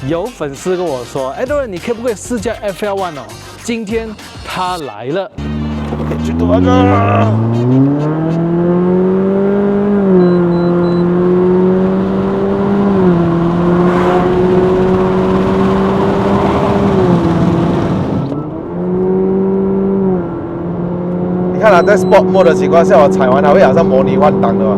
有粉丝跟我说，Edward，你可不可以试驾 FL1 哦？今天他来了。去多个。你看啊，在 Sport Mode 的情况下，我踩完它会好像模拟换挡的嘛。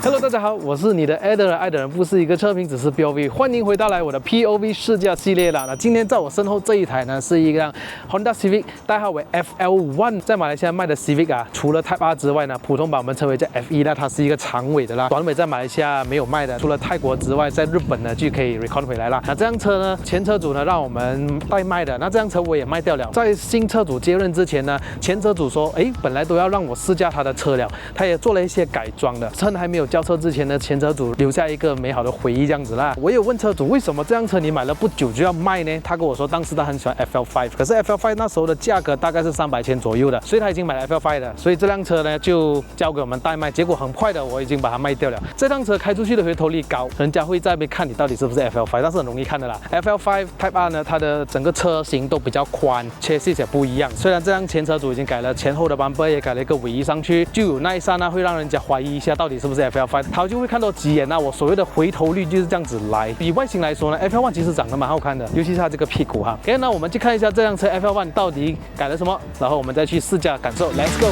Hello， 大家好，我是你的 Edward， 爱的人不是一个车评，只是 POV， 欢迎回到我的 POV 试驾系列啦。那今天在我身后这一台呢，是一辆 Honda Civic， 代号为 FL1， 在马来西亚卖的 Civic 啊，除了 Type R 之外呢，普通版我们称为叫 F1， 那它是一个长尾的啦，短尾在马来西亚没有卖的，除了泰国之外，在日本呢就可以 recon 回来啦。那这辆车呢，前车主呢让我们代卖的，那这辆车我也卖掉了。在新车主接任之前呢，前车主说，本来都要让我试驾他的车了，他也做了一些改装的，趁还没有交车之前呢，前车主留下一个美好的回忆这样子啦。我有问车主为什么这辆车你买了不久就要卖呢？他跟我说当时他很喜欢 FL5， 可是 FL5 那时候的价格大概是300千左右的，所以他已经买了 FL5 的，所以这辆车呢就交给我们代卖。结果很快的我已经把它卖掉了。这辆车开出去的回头率高，人家会在那边看你到底是不是 FL5， 但是很容易看的啦。FL5 Type R 呢，它的整个车型都比较宽，chassis也不一样。虽然这辆前车主已经改了前后的bumper，也改了一个尾翼上去，就有那一刹那会让人家怀疑一下到底是不是 FL5， 他就会看到几眼啊。我所谓的回头率就是这样子来。以外形来说呢 ，FL1 其实长得蛮好看的，尤其是它这个屁股哈。OK， 那我们去看一下这辆车 FL1 到底改了什么，然后我们再去试驾感受。Let's go。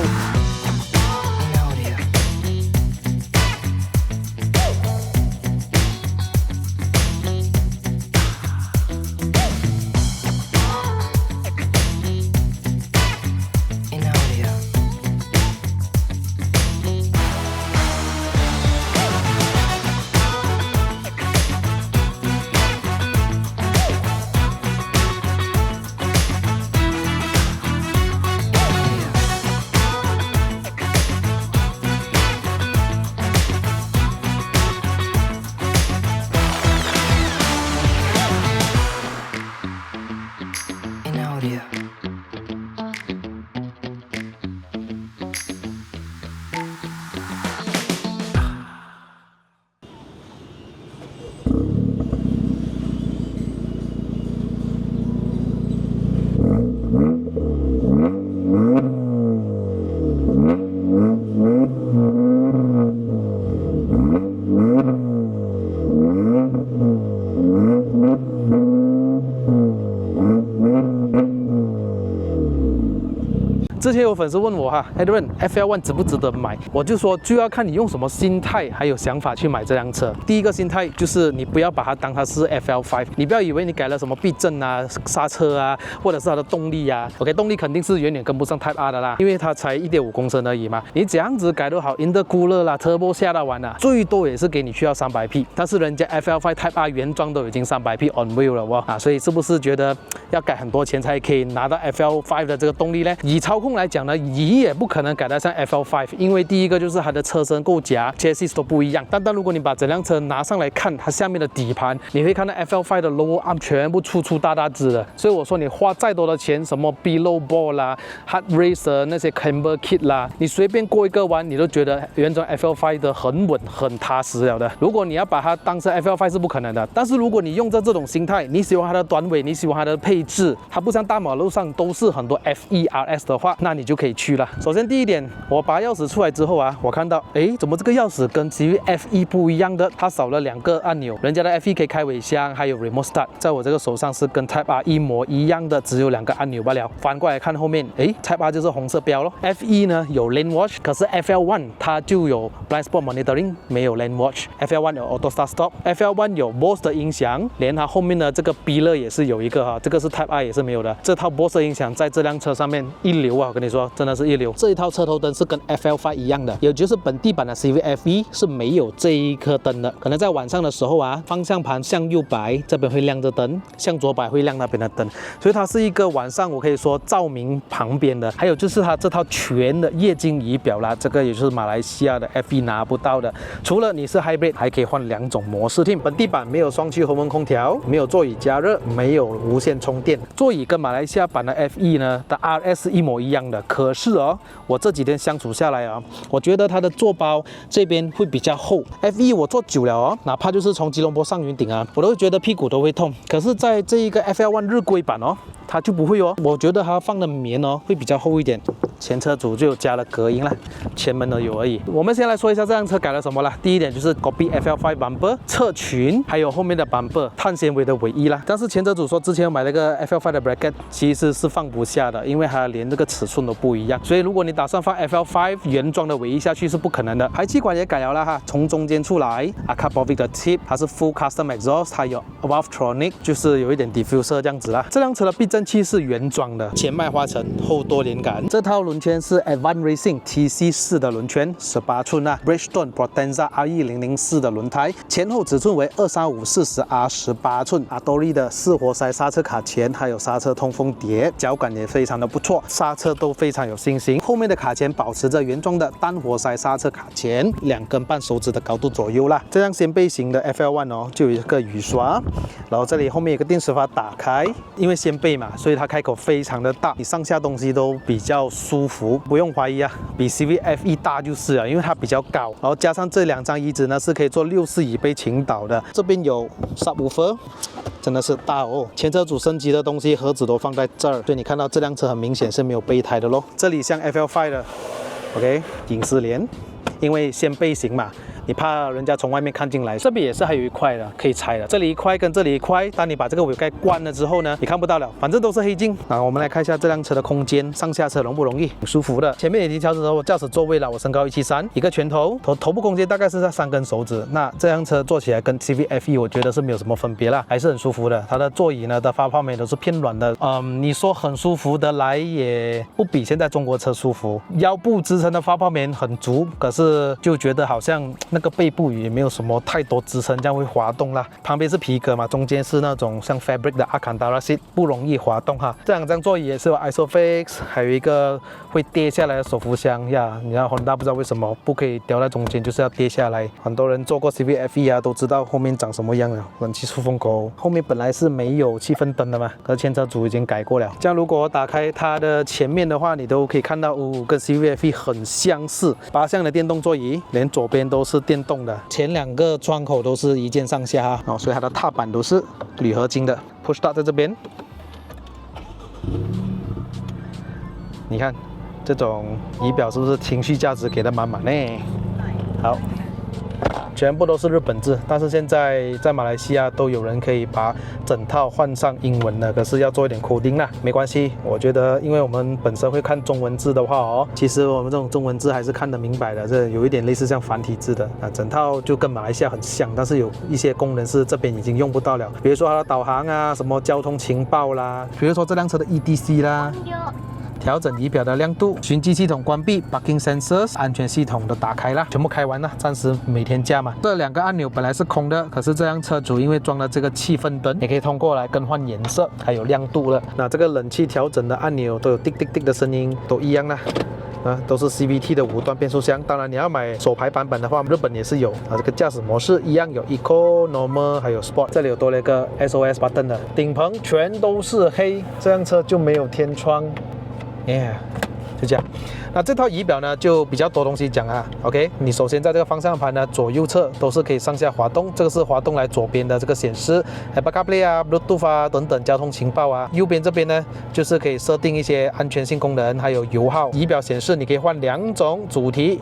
之前有粉丝问我哈 ，Edward FL1 值不值得买？我就说就要看你用什么心态还有想法去买这辆车。第一个心态就是你不要把它当它是 FL5， 你不要以为你改了什么避震啊、刹车啊，或者是它的动力啊。OK， 动力肯定是远远跟不上 Type R 的啦，因为它才1.5公升而已嘛。你这样子改都好 ，Intercooler 啦、Turbo 下到完啦，最多也是给你去到300匹，但是人家 FL5 Type R 原装都已经300匹 on wheel 了哇啊，所以是不是觉得要改很多钱才可以拿到 FL5 的这个动力呢？以操控来讲呢，你也不可能改得上 FL5， 因为第一个就是它的车身构架、chassis 都不一样。但如果你把整辆车拿上来看，它下面的底盘，你会看到 FL5 的 lower arm 全部粗大只的。所以我说你花再多的钱，什么 below ball 啦、hard racer 那些 camber kit 啦，你随便过一个弯，你都觉得原装 FL5 的很稳、很踏实了的。如果你要把它当成 FL5 是不可能的。但是如果你用着这种心态，你喜欢它的短尾，你喜欢它的配置，它不像大马路上都是很多 FERS 的话，那你就可以去了。首先第一点，我拔钥匙出来之后啊，我看到，怎么这个钥匙跟其余 F1 不一样的？它少了2个按钮，人家的 F1 可以开尾箱，还有 Remote Start， 在我这个手上是跟 Type R 一模一样的，只有2个按钮罢了。翻过来看后面，Type R 就是红色标咯。F1 呢有 Lane Watch， 可是 FL1 它就有 Blind Spot Monitoring， 没有 Lane Watch。FL1 有 Auto Start Stop，FL1 有 Bose 的音响，连它后面的这个 Pillar 也是有一个哈，这个是 Type R 也是没有的。这套 Bose 的音响在这辆车上面一流啊跟你说，真的是一流。这一套车头灯是跟 FL5 一样的，也就是本地版的 CVF1 是没有这一颗灯的。可能在晚上的时候啊，方向盘向右摆，这边会亮着灯；向左摆会亮那边的灯，所以它是一个晚上我可以说照明旁边的。还有就是它这套全的液晶仪表啦，这个也就是马来西亚的 F1 拿不到的。除了你是 Hybrid， 还可以换2种模式添。本地版没有双区恒温空调，没有座椅加热，没有无线充电。座椅跟马来西亚版的 F1 呢的 RS 一模一样的，可是哦，我这几天相处下来啊，我觉得它的座包这边会比较厚。F1 我坐久了哦，哪怕就是从吉隆坡上云顶啊，我都会觉得屁股都会痛。可是在这一个 FL1 日规版哦，它就不会哦。我觉得它放的棉哦会比较厚一点。前车主就加了隔音啦，前门的有而已。我们先来说一下这辆车改了什么啦。第一点就是 copy FL5 bumper 侧裙，还有后面的 bumper 碳纤维的尾翼啦。但是前车主说之前买了个 FL5 的 bracket 其实是放不下的，因为它连这个尺寸都不一样。所以如果你打算放 FL5 原装的尾翼下去是不可能的。排气管也改了啦哈，从中间出来 Akapovic 的 tip 它是 full custom exhaust， 它有 Valvetronic 就是有一点 diffuser 这样子啦。这辆车的避震器是原装的，前麦花臣，后多连杆。这套轮圈是 Advanced Racing TC4 的轮圈，18寸啊 Bridgestone Potenza RE004 的轮胎，前后尺寸为235/40R 18寸 Adori 的4活塞刹车卡钳，还有刹车通风碟，脚感也非常的不错，刹车都非常有信心。后面的卡钳保持着原装的单活塞刹车卡钳，2根半手指的高度左右啦。这辆掀背型的 FL1 哦，就有一个雨刷，然后这里后面有个电磁阀打开，因为掀背嘛，所以它开口非常的大，你上下东西都比较舒服。不用怀疑啊，比 CVF1 大就是了，因为它比较高，然后加上这2张椅子呢是可以做6-4椅背倾倒的。这边有 subwoofer， 真的是大哦。前车主升级的东西盒子都放在这儿，所以你看到这辆车很明显是没有备胎的咯。这里像 FL5 的 ，OK， 隐私帘，因为掀背型嘛。你怕人家从外面看进来，这边也是还有一块的可以拆的，这里一块跟这里一块，当你把这个尾盖关了之后呢，你看不到了，反正都是黑镜。我们来看一下这辆车的空间，上下车容不容易？挺舒服的。前面已经调整了我驾驶座位了，我身高173，一个拳头，头部空间大概是在3根手指。那这辆车坐起来跟 CVF1 我觉得是没有什么分别啦，还是很舒服的。它的座椅呢的发泡棉都是偏软的，你说很舒服的来也不比现在中国车舒服。腰部支撑的发泡棉很足，可是就觉得好像那个背部也没有什么太多支撑，这样会滑动啦。旁边是皮革嘛，中间是那种像 fabric 的 Alcantara seat， 不容易滑动哈。这2张座椅也是有 Isofix， 还有一个会跌下来的手扶箱呀。你看 Honda 不知道为什么不可以吊在中间，就是要跌下来。很多人坐过 CVF1 啊，都知道后面长什么样了。冷气出风口，后面本来是没有气氛灯的嘛，可是前车主已经改过了。这样如果我打开它的前面的话，你都可以看到跟 CVF1 很相似。8项的电动座椅，连左边都是电动的，前2个窗口都是一键上下哈，所以它的踏板都是铝合金的。Push start 在这边，你看这种仪表是不是情绪价值给的满满呢？好。全部都是日本字，但是现在在马来西亚都有人可以把整套换上英文的，可是要做一点 coding 啦，没关系。我觉得，因为我们本身会看中文字的话哦，其实我们这种中文字还是看得明白的，这有一点类似像繁体字的啊，整套就跟马来西亚很像，但是有一些功能是这边已经用不到了，比如说它的导航啊，什么交通情报啦，比如说这辆车的 EDC 啦。调整仪表的亮度，循迹系统关闭 ，Parking Sensors 安全系统的打开啦，全部开完了，暂时每天加嘛。这2个按钮本来是空的，可是这辆车主因为装了这个气氛灯，也可以通过来更换颜色，还有亮度了。那这个冷气调整的按钮都有滴滴滴的声音，都一样啦。都是 CVT 的5段变速箱，当然你要买手排版本的话，日本也是有这个驾驶模式一样有 Eco、Normal 还有 Sport， 这里有多了一个 SOS button 的，顶棚全都是黑，这辆车就没有天窗。就这样。那这套仪表呢，就比较多东西讲啊。OK， 你首先在这个方向盘呢，左右侧都是可以上下滑动，这个是滑动来左边的这个显示 Apple CarPlay 啊、Bluetooth 啊等等交通情报啊。右边这边呢，就是可以设定一些安全性功能，还有油耗。仪表显示你可以换2种主题，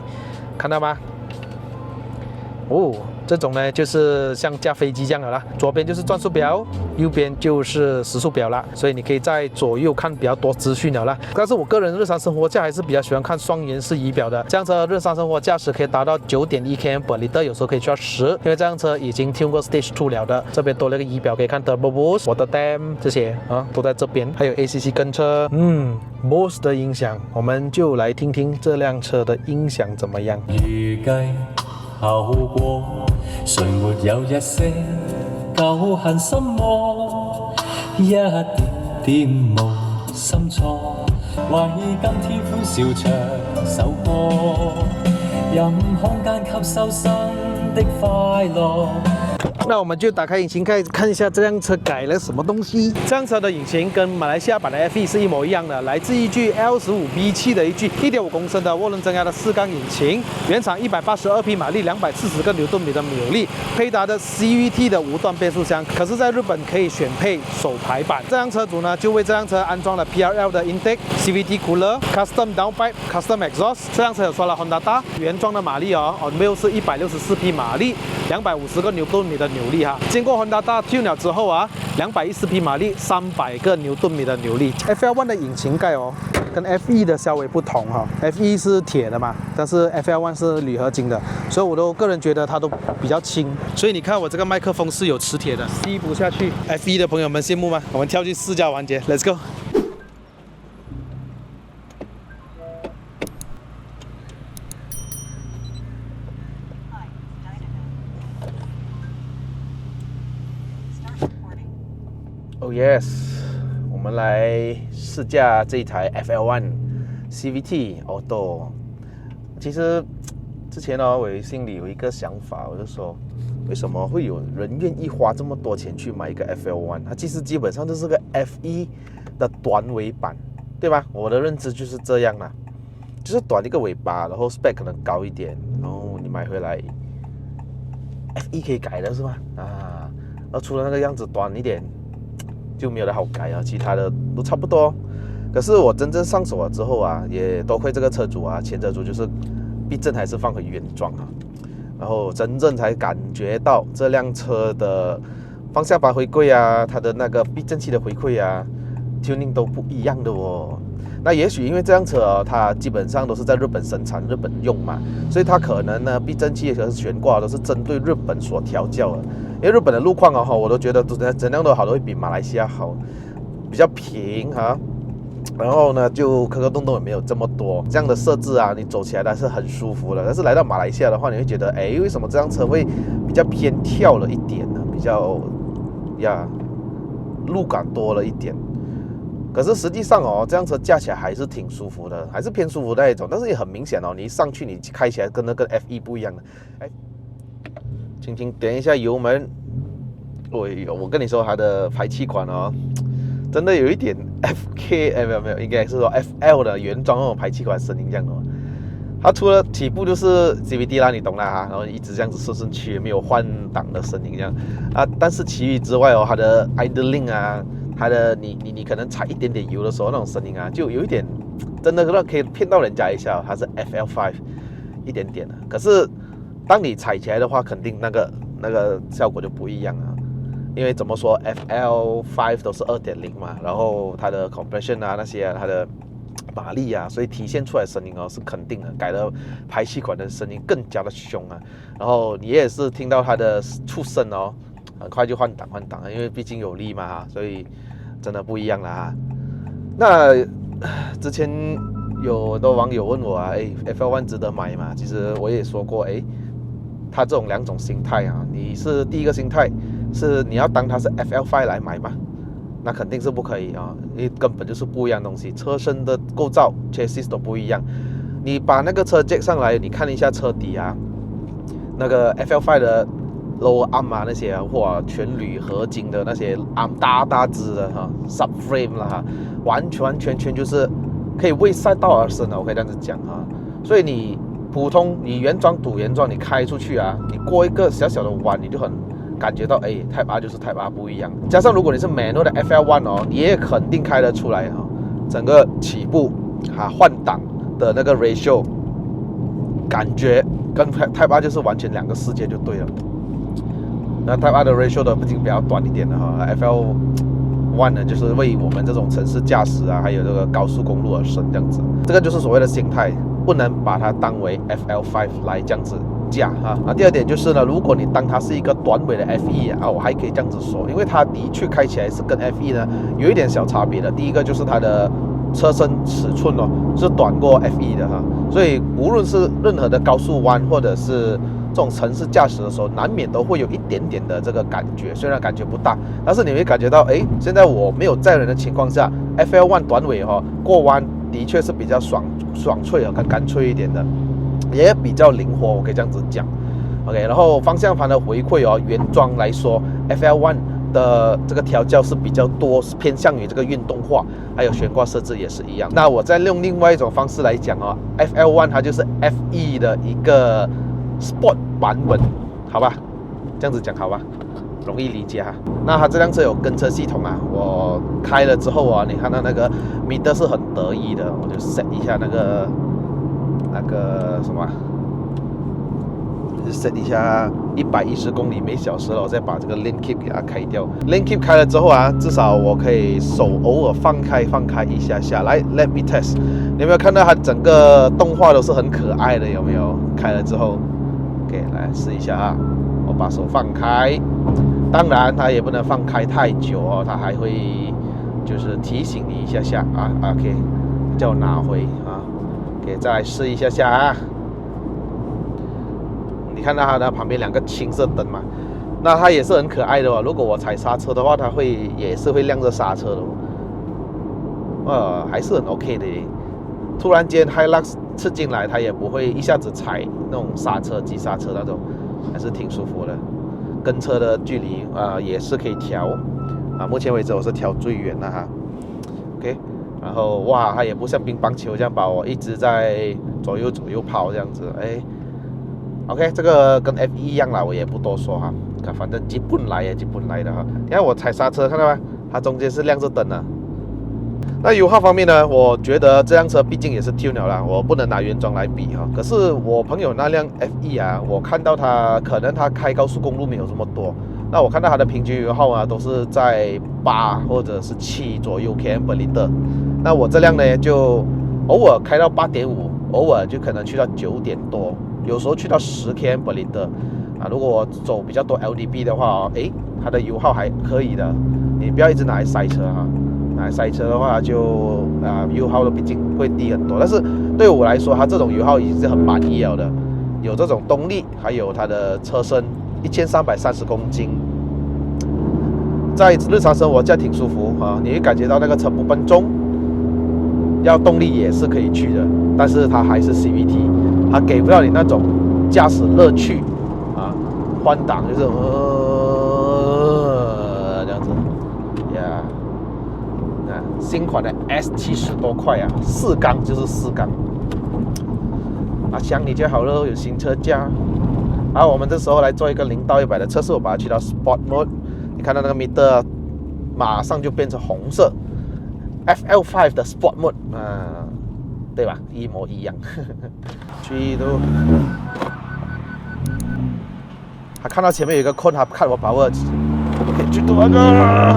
看到吗？这种呢就是像驾飞机这样的啦，左边就是转速表，右边就是时速表啦，所以你可以在左右看比较多资讯了啦。但是我个人日常生活驾还是比较喜欢看双延式仪表的，这辆车日常生活驾驶可以达到9.1 km/L， 有时候可以去到10，因为这辆车已经 tune 过 Stage 2了的。这边多了一个仪表，可以看 Turbo Boost、Water Dam 这些啊，都在这边，还有 ACC 跟车。Bose 的音响，我们就来听听这辆车的音响怎么样。預計後果，誰沒有一些舊恨心魔，一點點無心錯，為今天歡笑唱首歌，任空間吸收新的快樂。那我们就打开引擎盖看一下这辆车改了什么东西。这辆车的引擎跟马来西亚版的 FE 是一模一样的，来自一具 L15V7 的一具1.5公升的涡轮增压的4缸引擎，原厂182匹马力，240个牛顿米的扭力，配搭的 CVT 的无段变速箱。可是在日本可以选配手排版。这辆车主呢就为这辆车安装了 PRL 的 intake、CVT cooler、Custom downpipe、Custom exhaust。这辆车有刷了 Honda Ta 原装的马力哦，on wheel 是164匹马力，250个牛顿米的扭力哈。经过 Honda Ta tune 了之后啊，214匹马力，300个牛顿米的扭力。FL1 的引擎盖哦，跟 FE 的稍微不同哈。FE 是铁的嘛，但是 FL1 是铝合金的，所以我都个人觉得它都比较轻。所以你看我这个麦克风是有磁铁的，吸不下去。FE 的朋友们羡慕吗？我们跳去试驾环节 ，Let's go。Oh yes， 我们来试驾这一台 FL1 CVT Auto。其实之前呢，我心里有一个想法，我就说，为什么会有人愿意花这么多钱去买一个 FL1？ 它其实基本上就是个 FE 的短尾版，对吧？我的认知就是这样啦，就是短一个尾巴，然后 spec 可能高一点，然后你买回来 FE 可以改的是吧？啊，然后除了那个样子短一点。就没有的好改啊，其他的都差不多。可是我真正上手了之后啊，也多亏这个车主啊，前车主就是避震还是放回原装啊，然后真正才感觉到这辆车的方向盘回馈啊，它的那个避震器的回馈啊 ，tuning 都不一样的哦。那也许因为这辆车啊，它基本上都是在日本生产、日本用嘛，所以它可能呢避震器和悬挂都是针对日本所调教的。因为日本的路况啊，我都觉得怎样都好，都会比马来西亚好，比较平哈。然后呢，就磕磕洞洞也没有这么多，这样的设置啊，你走起来还是很舒服的。但是来到马来西亚的话，你会觉得，哎，为什么这辆车会比较偏跳了一点呢？比较路感多了一点。可是实际上哦，这辆车驾起来还是挺舒服的，还是偏舒服的那一种。但是也很明显哦，你一上去你开起来跟那个 FE 不一样的。哎，轻轻点一下油门，我跟你说，它的排气管哦，真的有一点 FK， 没有，应该是说 FL 的原装那种排气管声音这样的。它除了起步就是 CVT 啦，你懂啦哈，然后一直这样子顺去，没有换挡的声音这样啊。但是其余之外哦，它的 idling 啊，它的你可能踩一点点油的时候那种声音啊，就有一点真的可以骗到人家一下，它是 FL5 一点点的。可是当你踩起来的话，肯定那个效果就不一样啊。因为怎么说 ，FL5 都是 2.0 嘛，然后它的 compression 啊那些啊，它的马力啊，所以体现出来的声音哦是肯定的，改了排气管的声音更加的凶啊。然后你也是听到它的出声哦，很快就换挡，因为毕竟有力嘛，所以真的不一样了哈。那之前有很多网友问我啊，FL1 值得买吗？其实我也说过，它这种两种心态啊，你是第一个心态是你要当它是 FL5 来买吗？那肯定是不可以啊，因为根本就是不一样的东西，车身的构造 chassis 都不一样。你把那个车 jack 上来，你看一下车底啊，那个 FL5 的 lower arm 啊那些啊，或全铝合金的那些 arm 大只的哈 subframe 啦哈，完全就是可以为赛道而生的，我可以这样子讲哈。所以你普通你原装赌原装，你开出去啊，你过一个小小的弯，你就很感觉到Type R 就是 Type R 不一样。加上如果你是 manual 的 FL1 哦，你也肯定开得出来哈，整个起步换挡的那个 ratio 感觉跟 Type R 就是完全两个世界就对了。那 Type R 的 ratio 都已经比较短一点了哈。FL1 呢，就是为我们这种城市驾驶啊，还有这个高速公路而生这样子。这个就是所谓的心态，不能把它当为 FL5 来这样子驾哈。那第二点就是呢，如果你当它是一个短尾的 FE 啊，我还可以这样子说，因为它的确开起来是跟 FE 呢有一点小差别的。第一个就是它的车身尺寸哦是短过 FE 的哈，所以无论是任何的高速弯或者是这种城市驾驶的时候，难免都会有一点点的这个感觉，虽然感觉不大，但是你会感觉到，哎，现在我没有载人的情况下 ，FL1 短尾哈过弯的确是比较爽脆啊，更干脆一点的，也比较灵活，我可以这样子讲。OK， 然后方向盘的回馈哦，原装来说 ，FL1 的这个调教是比较多，偏向于这个运动化，还有悬挂设置也是一样。那我再用另外一种方式来讲哦 ，FL1 它就是 FE 的一个 Sport 版本，好吧，这样子讲好吧，容易理解哈。那它这辆车有跟车系统啊，我开了之后啊，你看到那个米德是很得意的，我就 set 一下那个什么，set 一下110公里每小时了，我再把这个 Lane Keep 给它开掉。Lane Keep 开了之后啊，至少我可以手偶尔放开一下下来。Let me test， 你有没有看到它整个动画都是很可爱的？有没有？开了之后。OK， 来试一下啊！我把手放开，当然它也不能放开太久哦，它还会就是提醒你一下下啊。OK， 叫我拿回啊。OK， 再来试一下下啊。你看到它的旁边2个青色灯嘛？那它也是很可爱的哦。如果我踩刹车的话，它也是会亮着刹车的。还是很 OK 的耶。突然间 Hilux 刺进来，它也不会一下子踩那种刹车、急刹车那种，还是挺舒服的。跟车的距离也是可以调啊，目前为止我是调最远了哈。OK， 然后哇，它也不像乒乓球这样把我一直在左右跑这样子，哎 ，OK， 这个跟 F1 一样啦，我也不多说哈，反正基本来的哈。你看我踩刹车，看到吗？它中间是亮着灯的。那油耗方面呢，我觉得这辆车毕竟也是 tune 了啦，我不能拿原装来比哈。可是我朋友那辆 FE 啊，我看到它可能它开高速公路没有这么多，那我看到它的平均油耗啊都是在8或者是7左右 km/L。那我这辆呢就偶尔开到8.5，偶尔就可能去到9点多，有时候去到10 km/L 啊。如果我走比较多 LDB 的话，它的油耗还可以的，你不要一直拿来塞车哈。塞车的话就油耗的毕竟会低很多，但是对我来说，它这种油耗已经是很满意了的，有这种动力，还有它的车身1330公斤，在日常生活驾挺舒服啊，你会感觉到那个车不笨重，要动力也是可以去的，但是它还是 CVT， 它给不了你那种驾驶乐趣啊，换挡就是这样子呀。新款的 S70多块啊，4缸就是4缸，想你就好了，有新车价。好，我们这时候来做一个0到100的测试，我把它去到 Sport Mode， 你看到那个 meter 马上就变成红色 ，FL5 的 Sport Mode 对吧？一模一样。去都，他看到前面有一个cone，他看我把握，可以去多个。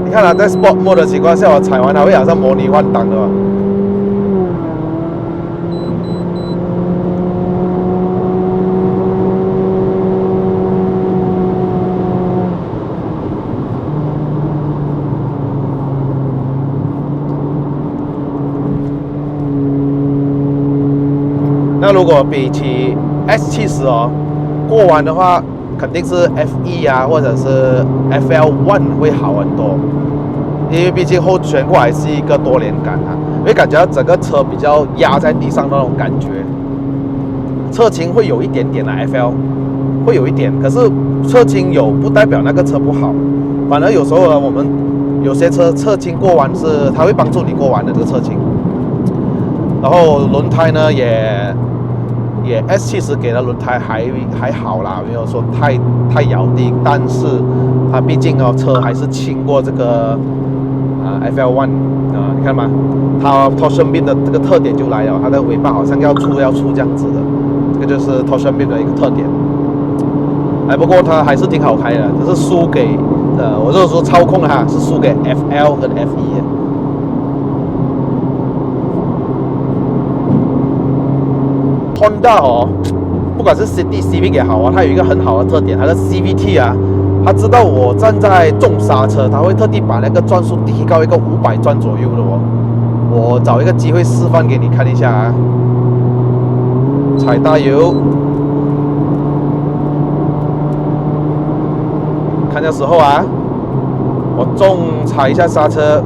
你看啊，在 Sport Mode 的情况下，我踩完它会好像模拟换挡的。那如果比起 S70哦，过弯的话，肯定是 F1啊，或者是 FL1 会好很多，因为毕竟后悬挂还是一个多连杆啊，会感觉到整个车比较压在地上那种感觉，侧倾会有一点点的 FL 会有一点，可是侧倾有不代表那个车不好，反而有时候我们有些车侧倾过弯是它会帮助你过弯的这个侧倾。然后轮胎呢也 S70给的轮胎还好啦，没有说太咬定，但是它毕竟车还是轻过这个FL1 你看吗？它 torsion beam 的这个特点就来了，它的尾巴好像要出这样子的，这个就是 torsion beam 的一个特点。不过它还是挺好开的，只是输给我就是说操控哈是输给 FL 跟 F1 的。Honda 不管是 City Civic 也好它有一个很好的特点，它的 CVT 它知道我站在重刹车，它会特地把那个转速提高一个500转左右的我找一个机会示范给你看一下踩大油，看的时候我重踩一下刹车，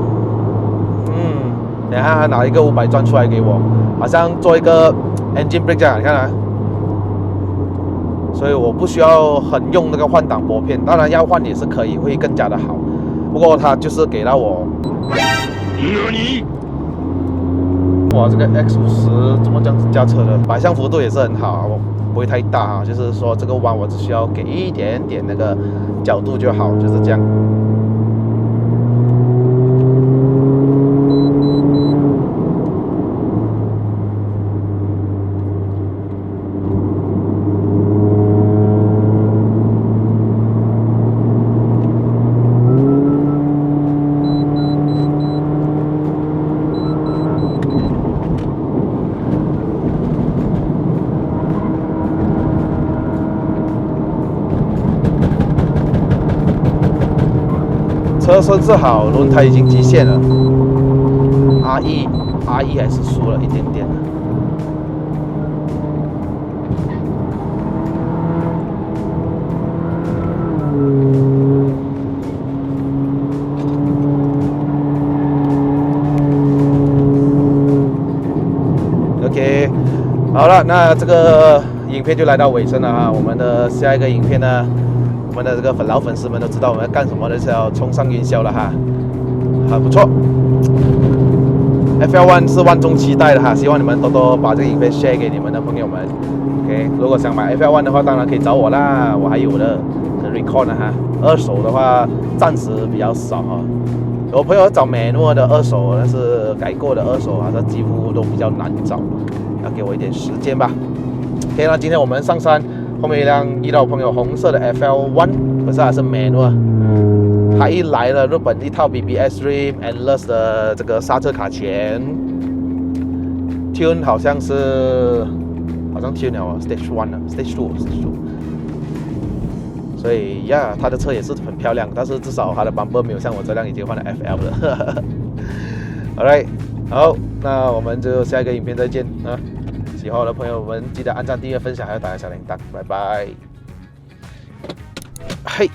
等下他拿一个500转出来给我，好像做一个 engine brake 这样，你看所以我不需要很用那个换挡拨片，当然要换也是可以，会更加的好。不过它就是给到我，哇，这个 X50怎么这样子驾车的？摆向幅度也是很好我不会太大就是说这个弯我只需要给一点点那个角度就好，就是这样。车身是好，轮胎已经极限了。RE 还是输了一点点的。OK， 好了，那这个影片就来到尾声了我们的下一个影片呢？我们的这个老粉丝们都知道我们要干什么的，是要冲上云霄了很不错。FL1 是万众期待的希望你们多多把这个影片 share 给你们的朋友们。OK， 如果想买 FL1 的话，当然可以找我啦，我还有的 Recon 二手的话暂时比较少有朋友找 manual 的二手，但是改过的二手这几乎都比较难找，要给我一点时间吧。OK， 那今天我们上山。后面一辆遇到朋友红色的 FL1， 可是还是 manual， 他一来了日本一套 BBS Rim Endless 的这个刹车卡钳 ，tune 好像 tune 了Stage 1 了 Stage 2， 所以他的车也是很漂亮，但是至少他的 bumper 没有像我这辆已经换了 FL 了。Alright， 好，那我们就下一个影片再见喜欢我的朋友们，记得按赞、订阅、分享，还有打开小铃铛。拜拜。嘿。